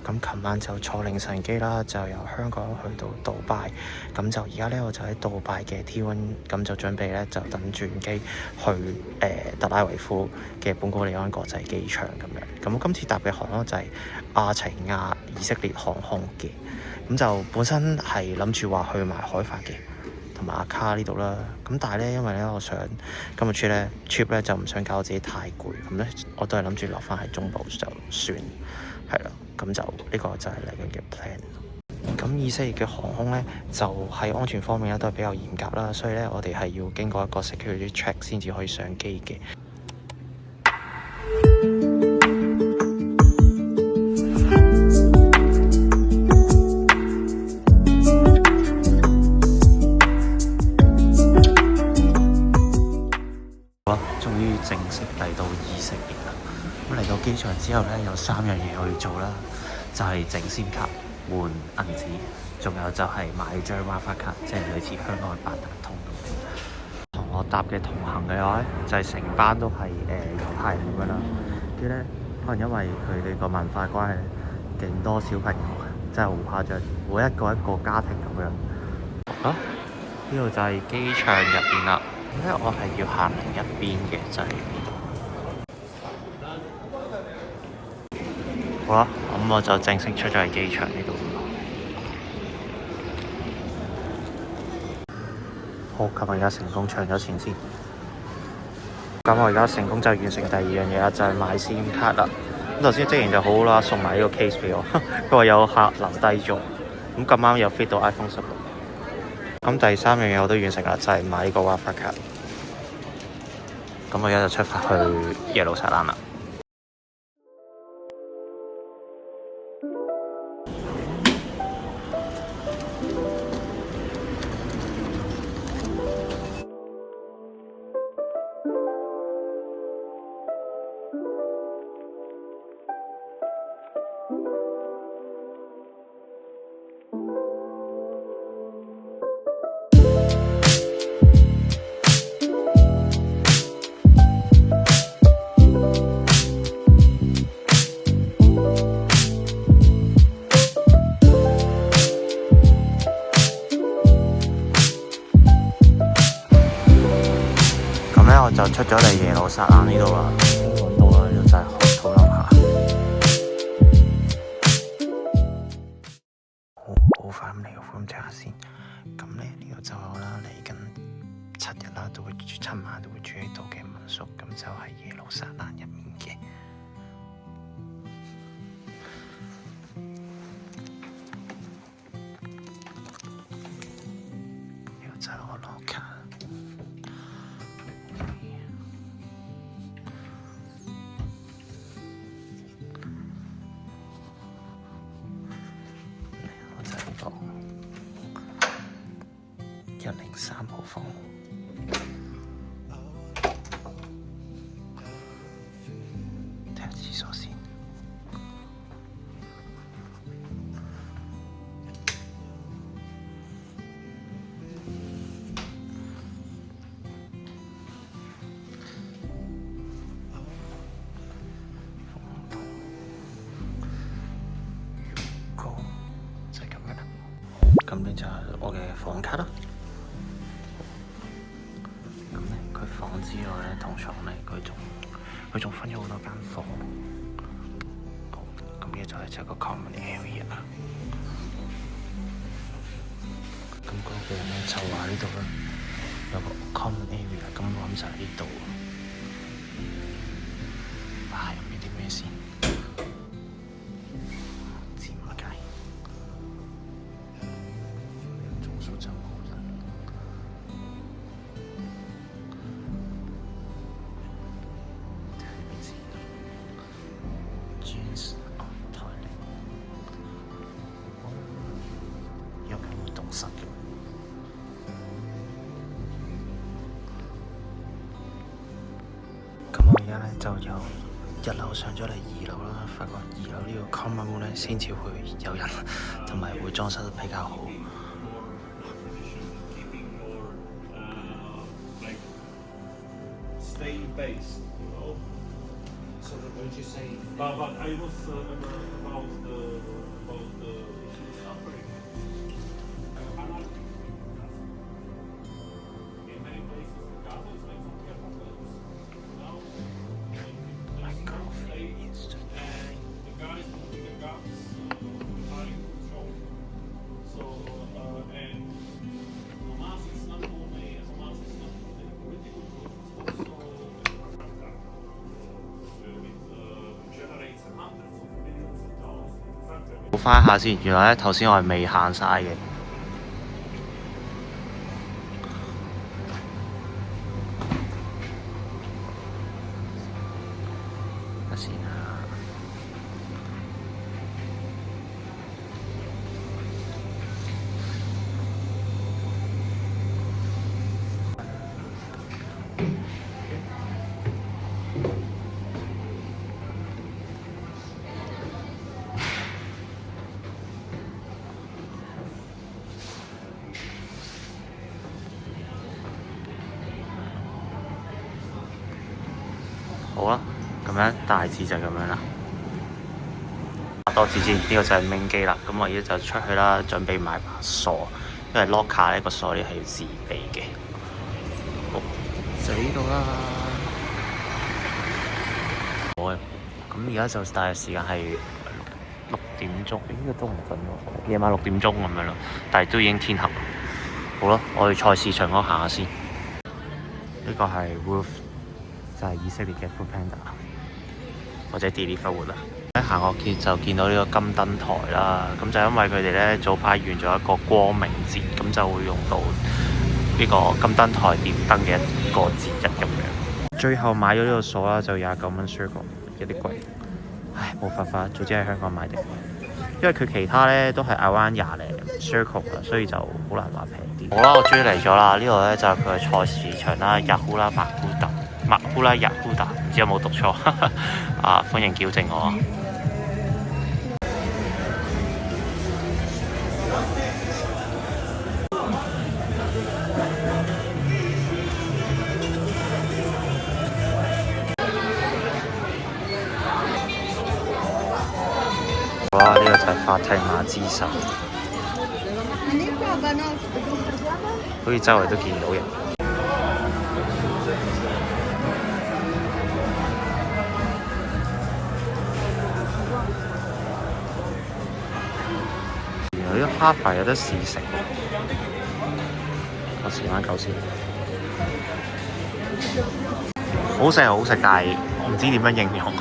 咁琴晚就坐凌晨機啦，就由香港去到杜拜。咁就而家咧，我就喺杜拜嘅 T1，咁就準備咧就等轉機去特拉維夫嘅本古里安國際機場咁樣。咁今次搭嘅航空就係亞齊亞以色列航空嘅。咁就本身係諗住話去埋海法嘅，同埋阿卡呢度啦。咁但係咧，因為咧我想今日trip咧就唔想搞自己太攰，咁咧我都係諗住留翻喺中部就算係啦。咁就呢個就係嚟緊嘅 plan。咁以色列嘅航空咧就喺安全方面咧都係比較嚴格啦，所以咧我哋係要經過一個 security check 先至可以上機嘅。終於正式嚟到以色列啦！咁嚟到機場之後咧，有3樣嘢我要做啦，就係整 SIM 卡、換銀紙，仲有就係買張 WiFi 卡，即係類似香港嘅八達通咁。同我搭嘅同行嘅話咧，就係成班都係猶太人咁樣啦。跟住咧，可能因為佢哋個文化關係，勁多小朋友，真係好誇張，每一個家庭咁樣。呢度就係機場入邊啦。咁咧，我係要行另一邊嘅，就係呢度。好啦，咁我就正式出咗去機場呢度。好，咁我而家成功搶咗錢先。咁我而家成功就完成第2樣嘢啦，就係買 SIM 卡啦。咁頭先職員就好好啦，送埋呢個 case 俾我，佢話有客留低咗。咁咁啱又 fit 到 iPhone 16。咁第3樣嘢我都完成啦，就係買呢個 WiFi 卡。咁我而家就出發去耶路撒冷啦。我就出咗嚟耶路撒冷呢度啦，揾到啦，呢度就係海土樓下。好快咁嚟個 room check 下先。咁咧呢個就係我啦，嚟緊7日啦，都會住7晚都會住喺度嘅民宿，咁就係耶路撒冷入面嘅。呢個就係我樓卡。103號房，睇下廁所先。就係咁樣啦。咁呢就係我嘅房卡啦。房之外咧，同床咧，佢仲分咗好多間房。好，咁呢就係個 common area 啦。咁嗰個人咧就話呢度咧有個 common area，咁我諗就係呢度。哇，入面啲咩先？知唔解？中數就冇人。咁我而家咧就由1樓上咗嚟2樓啦，發覺2樓呢個 common room 咧先至會有人，同埋會裝修得比較好。So what would you say? But I was about the 補翻一下先，原來咧頭先我係未行晒嘅。先啊！好啦，咁樣大致就咁樣啦。多次先，呢個就係 main 機啦。咁我而家就出去啦，準備買把鎖，因為 locker 呢個鎖咧係要自備嘅。好，就呢度啦。好嘅，咁而家就大約時間係6點鐘，呢個都唔準喎，夜晚6點鐘咁樣咯。但係都已經天黑。好啦，我去菜市場嗰行下先。呢個係 Wolf，就係以色列嘅 Foodpanda 或者 Deliveroo 啦。行過就見到呢個金燈台啦，咁就因為佢哋咧早排完咗一個光明節，咁就會用到呢個金燈台點燈嘅一個節日咁樣。最後買咗呢個鎖啦，就29蚊 Circle， 有啲貴，唉冇辦法，早知喺香港買定。因為佢其他咧都係 around 20零 Circle 啦，所以就好難話平啲。好啦，我終於嚟咗啦，呢度咧就係佢嘅菜市場啦，Yahulah Yahudah，唔知有冇讀錯啊？歡迎矯正我。哇！呢個就係法蒂瑪之神，好似周圍都見到人。原來呢個蝦排有得試食，我試翻嚿先。好食係好食，但係唔知點樣形容。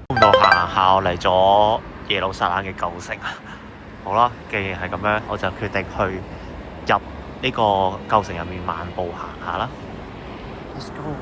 咁到行下我嚟咗耶路撒冷嘅舊城。好啦，既然係咁樣，我就決定去入呢個舊城入面漫步行下啦。Let's go！